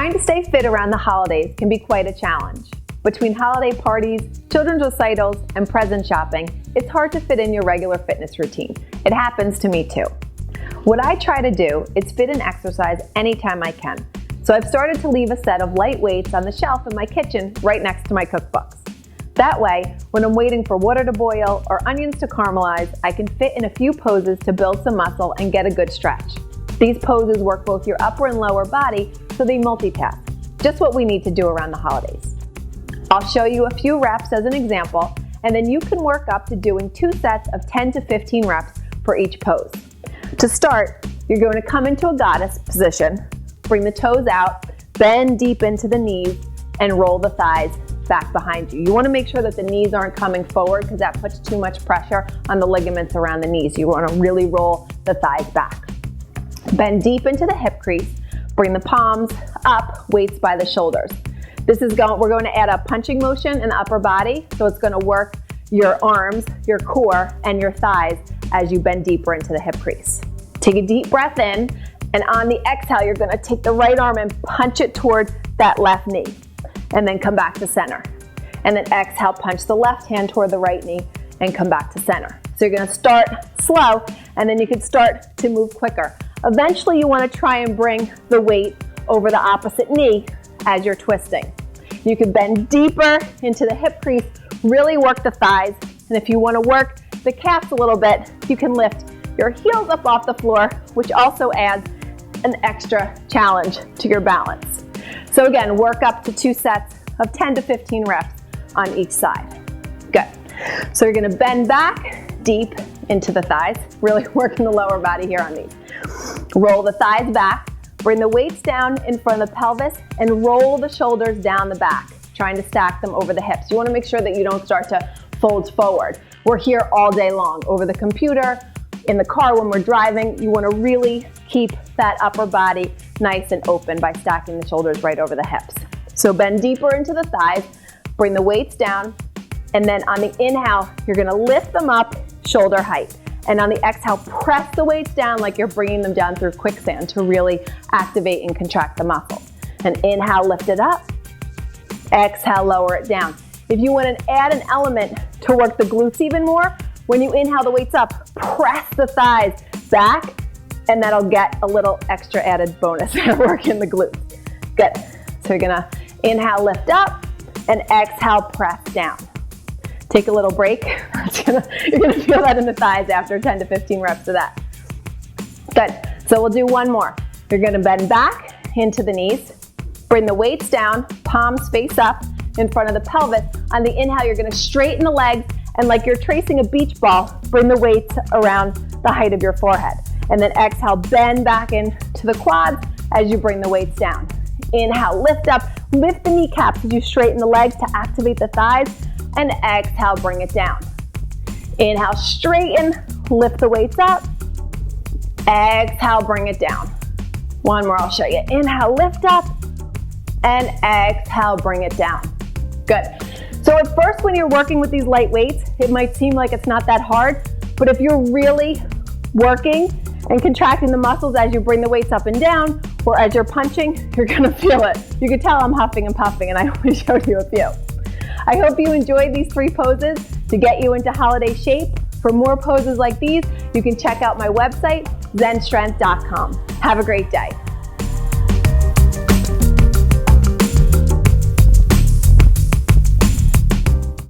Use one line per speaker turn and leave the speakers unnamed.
Trying to stay fit around the holidays can be quite a challenge. Between holiday parties, children's recitals, and present shopping, it's hard to fit in your regular fitness routine. It happens to me too. What I try to do is fit in exercise anytime I can. So I've started to leave a set of light weights on the shelf in my kitchen right next to my cookbooks. That way, when I'm waiting for water to boil or onions to caramelize, I can fit in a few poses to build some muscle and get a good stretch. These poses work both your upper and lower body, so they multitask. Just what we need to do around the holidays. I'll show you a few reps as an example, and then you can work up to doing 2 sets of 10 to 15 reps for each pose. To start, you're going to come into a goddess position, bring the toes out, bend deep into the knees, and roll the thighs back behind you. You want to make sure that the knees aren't coming forward because that puts too much pressure on the ligaments around the knees. You want to really roll the thighs back. Bend deep into the hip crease, bring the palms up, weights by the shoulders. We're going to add a punching motion in the upper body, so it's going to work your arms, your core, and your thighs as you bend deeper into the hip crease. Take a deep breath in, and on the exhale, you're going to take the right arm and punch it toward that left knee, and then come back to center. And then exhale, punch the left hand toward the right knee, and come back to center. So you're going to start slow, and then you can start to move quicker. Eventually, you want to try and bring the weight over the opposite knee as you're twisting. You can bend deeper into the hip crease, really work the thighs, and if you want to work the calves a little bit, you can lift your heels up off the floor, which also adds an extra challenge to your balance. So again, work up to 2 sets of 10 to 15 reps on each side. Good. So you're going to bend back deep into the thighs, really working the lower body here on these. Roll the thighs back, bring the weights down in front of the pelvis, and roll the shoulders down the back, trying to stack them over the hips. You want to make sure that you don't start to fold forward. We're here all day long, over the computer, in the car when we're driving. You want to really keep that upper body nice and open by stacking the shoulders right over the hips. So bend deeper into the thighs, bring the weights down, and then on the inhale, you're going to lift them up shoulder height. And on the exhale, press the weights down like you're bringing them down through quicksand to really activate and contract the muscles. And inhale, lift it up. Exhale, lower it down. If you want to add an element to work the glutes even more, when you inhale the weights up, press the thighs back, and that'll get a little extra added bonus work in the glutes. Good. So you're going to inhale, lift up, and exhale, press down. Take a little break. You're going to feel that in the thighs after 10 to 15 reps of that. Good. So we'll do one more. You're going to bend back into the knees. Bring the weights down, palms face up in front of the pelvis. On the inhale, you're going to straighten the legs, and like you're tracing a beach ball, bring the weights around the height of your forehead. And then exhale, bend back into the quads as you bring the weights down. Inhale, lift up, lift the kneecaps as you straighten the legs to activate the thighs. And exhale, bring it down. Inhale, straighten, lift the weights up. Exhale, bring it down. One more, I'll show you. Inhale, lift up, and exhale, bring it down. Good. So at first, when you're working with these light weights, it might seem like it's not that hard, but if you're really working and contracting the muscles as you bring the weights up and down, or as you're punching, you're gonna feel it. You can tell I'm huffing and puffing, and I only showed you a few. I hope you enjoyed these 3 poses to get you into holiday shape. For more poses like these, you can check out my website, xenstrength.com. Have a great day.